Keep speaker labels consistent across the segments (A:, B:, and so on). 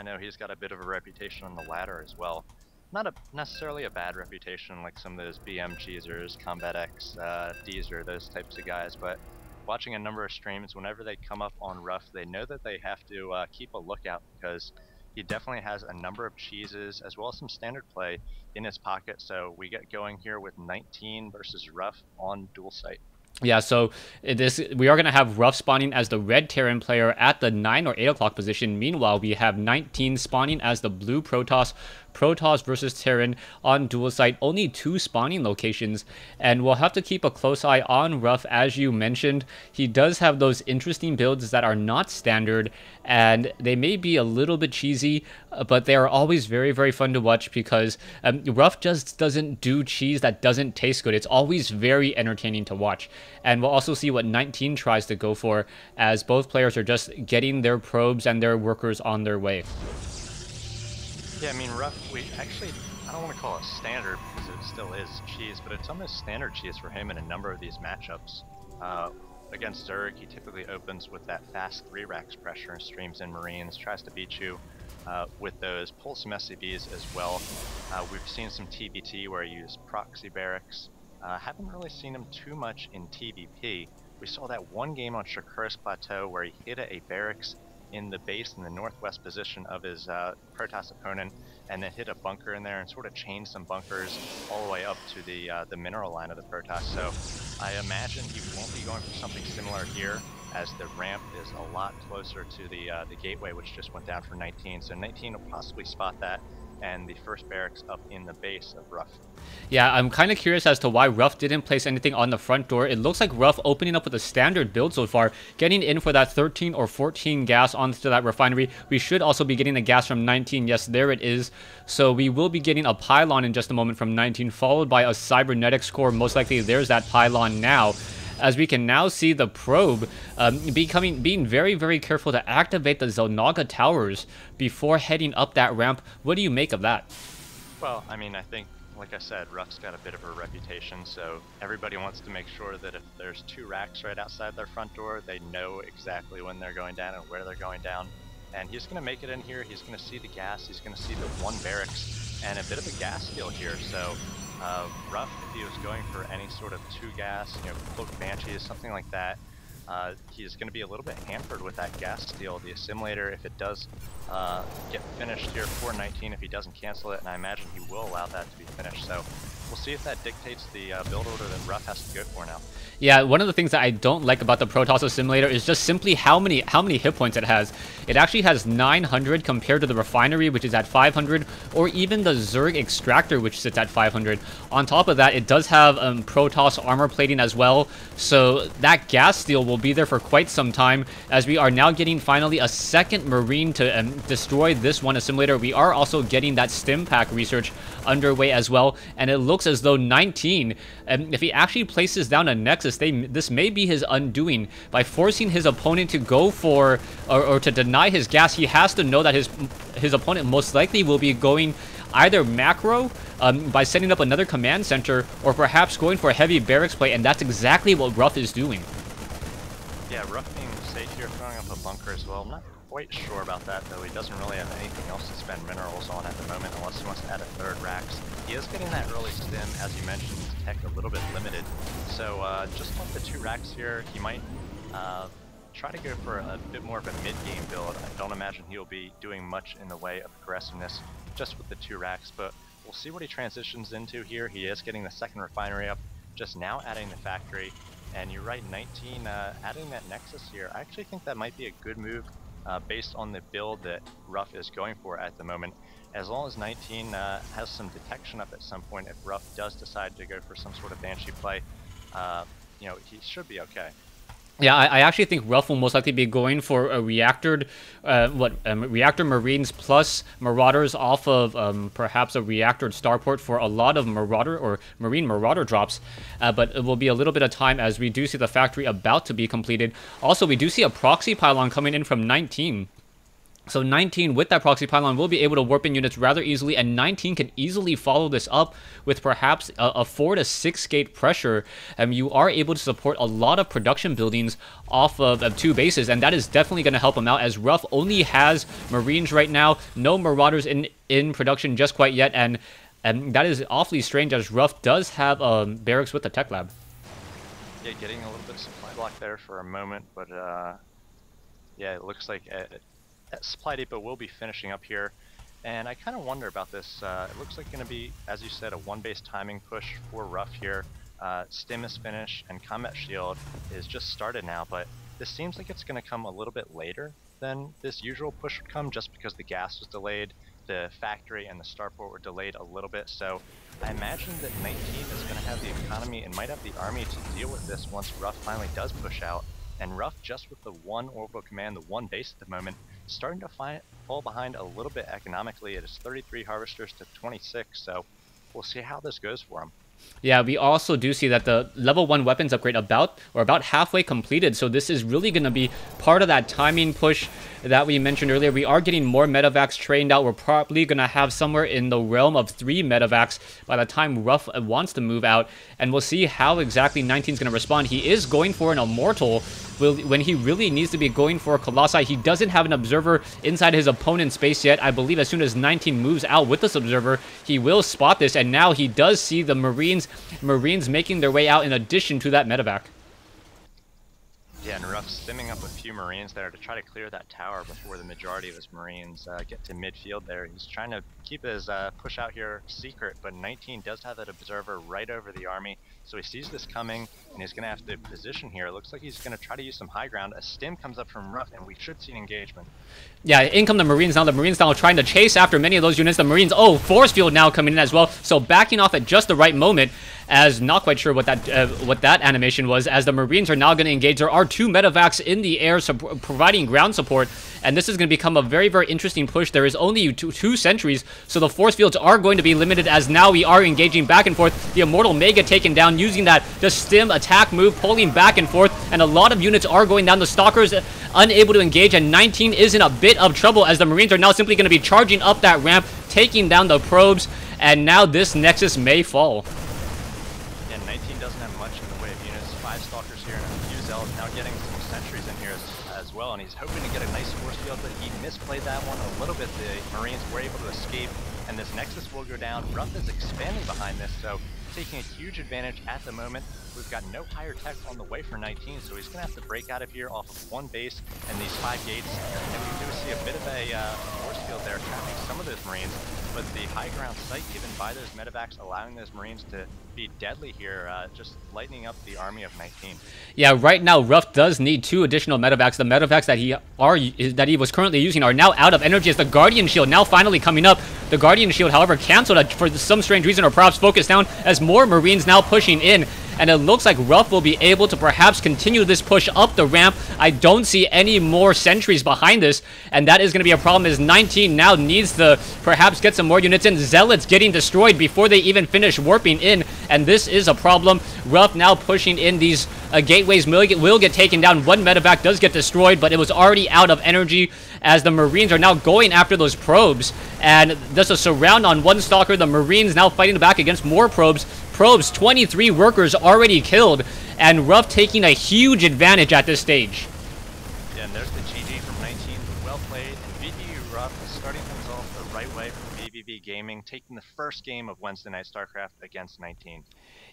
A: I know he's got a bit of a reputation on the ladder as well. Not necessarily a bad reputation like some of those BM cheesers, Combat X, Deezer, those types of guys, but watching a number of streams, whenever they come up on Ruff, they know that they have to keep a lookout because he definitely has a number of cheeses as well as some standard play in his pocket. So we get going here with 19 versus Ruff on dual site.
B: Yeah, so we are going to have Ruff spawning as the red Terran player at the 9 or 8 o'clock position. Meanwhile, we have 19 spawning as the blue Protoss. Protoss versus Terran on dual site, only 2 spawning locations, and we'll have to keep a close eye on Ruff. As you mentioned, he does have those interesting builds that are not standard, and they may be a little bit cheesy, but they are always very, very fun to watch because Ruff just doesn't do cheese that doesn't taste good. It's always very entertaining to watch. And we'll also see what 19 tries to go for, as both players are just getting their probes and their workers on their way.
A: Yeah, I mean, Ruff, I don't want to call it standard because it still is cheese, but it's almost standard cheese for him in a number of these matchups. Against Zerg, he typically opens with that fast 3 racks pressure and streams in Marines, tries to beat you with those, pulls some SCVs as well. We've seen some TBT where he used proxy barracks. Haven't really seen him too much in TVP. We saw that one game on Shakuras Plateau where he hit a barracks in the base in the northwest position of his Protoss opponent, and then hit a bunker in there and sort of chained some bunkers all the way up to the mineral line of the Protoss. So I imagine he won't be going for something similar here, as the ramp is a lot closer to the gateway, which just went down for 19. So 19 will possibly spot that, and the first barracks up in the base of Ruff.
B: Yeah, I'm kind of curious as to why Ruff didn't place anything on the front door. It looks like Ruff opening up with a standard build so far, getting in for that 13 or 14 gas onto that refinery. We should also be getting the gas from 19. Yes, there it is. So we will be getting a pylon in just a moment from 19, followed by a cybernetics core. Most likely there's that pylon now, as we can now see the probe being very, very careful to activate the Zelnaga towers before heading up that ramp. What do you make of that?
A: Well, I mean, I think, like I said, Ruff's got a bit of a reputation, so everybody wants to make sure that if there's 2 racks right outside their front door, they know exactly when they're going down and where they're going down. And he's going to make it in here, he's going to see the gas, he's going to see the 1 barracks, and a bit of a gas steal here. So Ruff, if he was going for any sort of 2 gas, Cloak Banshees, something like that, he's going to be a little bit hampered with that gas steal. The assimilator, if it does get finished here for 19, if he doesn't cancel it, and I imagine he will allow that to be finished. So we'll see if that dictates the build order that Ruff has to go for now.
B: Yeah, one of the things that I don't like about the Protoss assimilator is just simply how many hit points it has. It actually has 900 compared to the refinery, which is at 500, or even the Zerg extractor, which sits at 500. On top of that, it does have Protoss armor plating as well, so that gas steal will be there for quite some time, as we are now getting finally a second Marine to destroy this one assimilator. We are also getting that stim pack research underway as well, and it looks as though 19, if he actually places down a Nexus, this may be his undoing. By forcing his opponent to go for, or to deny his gas, he has to know that his opponent most likely will be going either macro by setting up another command center, or perhaps going for a heavy barracks play, and that's exactly what Ruff is doing.
A: Yeah, Ruff being safe here, throwing up a bunker as well. I'm not quite sure about that, though. He doesn't really have anything else to spend minerals on at the moment, unless he wants to add a 3rd racks. He is getting that early stim, as you mentioned, his tech a little bit limited. So just with the 2 racks here, he might try to go for a bit more of a mid-game build. I don't imagine he'll be doing much in the way of aggressiveness just with the 2 racks, but we'll see what he transitions into here. He is getting the 2nd refinery up, just now adding the factory. And you're right, 19 adding that Nexus here. I actually think that might be a good move based on the build that Ruff is going for at the moment. As long as 19 has some detection up at some point, if Ruff does decide to go for some sort of Banshee play, he should be okay.
B: Yeah, I actually think Ruff will most likely be going for a reactor Marines plus Marauders off of perhaps a reactor starport for a lot of Marauder or Marine Marauder drops. But it will be a little bit of time, as we do see the factory about to be completed. Also, we do see a proxy pylon coming in from 19. So 19 with that proxy pylon will be able to warp in units rather easily, and 19 can easily follow this up with perhaps a 4 to 6 gate pressure. You are able to support a lot of production buildings off of 2 bases, and that is definitely going to help him out, as Ruff only has Marines right now, no Marauders in production just quite yet, and that is awfully strange, as Ruff does have barracks with the tech lab.
A: Yeah, getting a little bit of supply block there for a moment, but yeah, it looks like that supply depot will be finishing up here, and I kind of wonder about this. It looks like going to be, as you said, a one-base timing push for Ruff here. Stim is finished, and Combat Shield is just started now, but this seems like it's going to come a little bit later than this usual push would come, just because the gas was delayed, the factory and the starport were delayed a little bit, so I imagine that 19 is going to have the economy and might have the army to deal with this once Ruff finally does push out. And Ruff, just with the one orbital command, the one base at the moment, starting to fall behind a little bit economically. It is 33 harvesters to 26, so we'll see how this goes for him.
B: Yeah, we also do see that the level 1 weapons upgrade about halfway completed, so this is really going to be part of that timing push that we mentioned earlier. We are getting more medevacs trained out. We're probably going to have somewhere in the realm of 3 medevacs by the time Ruff wants to move out, and we'll see how exactly 19 is going to respond. He is going for an Immortal when he really needs to be going for a Colossi. He doesn't have an Observer inside his opponent's space yet. I believe as soon as 19 moves out with this Observer, he will spot this, and now he does see the Marines making their way out in addition to that medevac.
A: Yeah, and Ruff's stimming up a few Marines there to try to clear that tower before the majority of his Marines get to midfield there. He's trying to keep his push out here secret, but 19 does have that Observer right over the army, so he sees this coming, and he's going to have to position here. It looks like he's going to try to use some high ground. A stim comes up from Ruff, and we should see an engagement. Yeah,
B: in come the Marines now. The Marines now trying to chase after many of those units. The Marines, force field now coming in as well, so backing off at just the right moment, as not quite sure what that animation was, as the Marines are now going to engage. There are 2 medevacs in the air providing ground support, and this is going to become a very, very interesting push. There is only two sentries, so the force fields are going to be limited, as now we are engaging back and forth. The Immortal may get taken down using that the stim attack move, pulling back and forth, and a lot of units are going down. The Stalkers unable to engage, and 19 is in a bit of trouble, as the Marines are now simply going to be charging up that ramp, taking down the probes, and now this Nexus may fall.
A: Yeah, 19 doesn't have much in the way of units. 5 Stalkers here and a few Zealots, now getting some sentries in here as well, and he's hoping to get a nice force field, but he misplayed that one a little bit. The Marines were able to escape, and this Nexus will go down. Ruff is expanding behind this, so taking a huge advantage at the moment. We've got no higher tech on the way for 19, so he's going to have to break out of here off of 1 base and these 5 gates, and we do see a bit of a force field there trapping some of those Marines, but the high ground sight given by those medevacs allowing those Marines to be deadly here, just lightening up the army of 19.
B: Yeah, right now Ruff does need 2 additional medevacs. The medevacs that he was currently using are now out of energy, as the Guardian Shield now finally coming up. The Guardian Shield, however, canceled for some strange reason, or perhaps focused down, as more Marines now pushing in. And it looks like Ruff will be able to perhaps continue this push up the ramp. I don't see any more sentries behind this, and that is going to be a problem, as 19 now needs to perhaps get some more units in. Zealots getting destroyed before they even finish warping in, and this is a problem. Ruff now pushing in. These gateways will get taken down. 1 medevac does get destroyed, but it was already out of energy, as the Marines are now going after those probes, and just a surround on 1 Stalker. The Marines now fighting back against more probes. 23 workers already killed, and Ruff taking a huge advantage at this stage.
A: Yeah, and there's the GG from 19. Well played, and vVv Ruff starting things off the right way for vVv Gaming, taking the first game of Wednesday Night StarCraft against 19.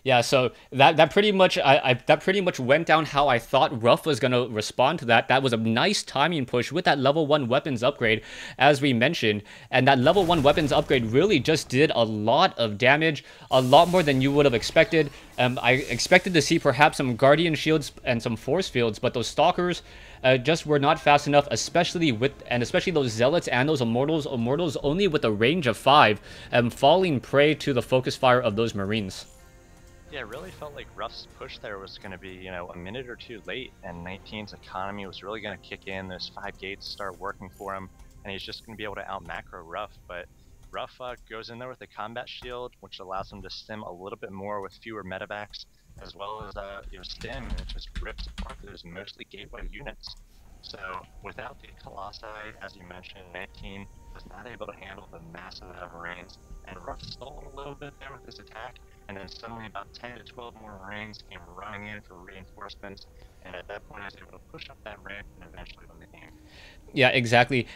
B: Yeah, so that pretty much went down how I thought Ruff was going to respond to that. That was a nice timing push with that level 1 weapons upgrade, as we mentioned. And that level 1 weapons upgrade really just did a lot of damage, a lot more than you would have expected. I expected to see perhaps some Guardian Shields and some Force Fields, but those Stalkers just were not fast enough, especially those Zealots and those Immortals. Immortals only with a range of 5, falling prey to the focus fire of those Marines.
A: Yeah, it really felt like Ruff's push there was going to be, a minute or 2 late, and 19's economy was really going to kick in. Those 5 gates start working for him, and he's just going to be able to out-macro Ruff. But Ruff goes in there with a combat shield, which allows him to stim a little bit more with fewer medevacs, as well as stim, and it just rips apart those mostly gateway units. So without the Colossi, as you mentioned, 19 was not able to handle the massive amount of Marines, and Ruff stalled a little bit there with his attack, and then suddenly about 10 to 12 more Marines came running in for reinforcements, and at that point I was able to push up that ramp and eventually win the game.
B: Yeah, exactly.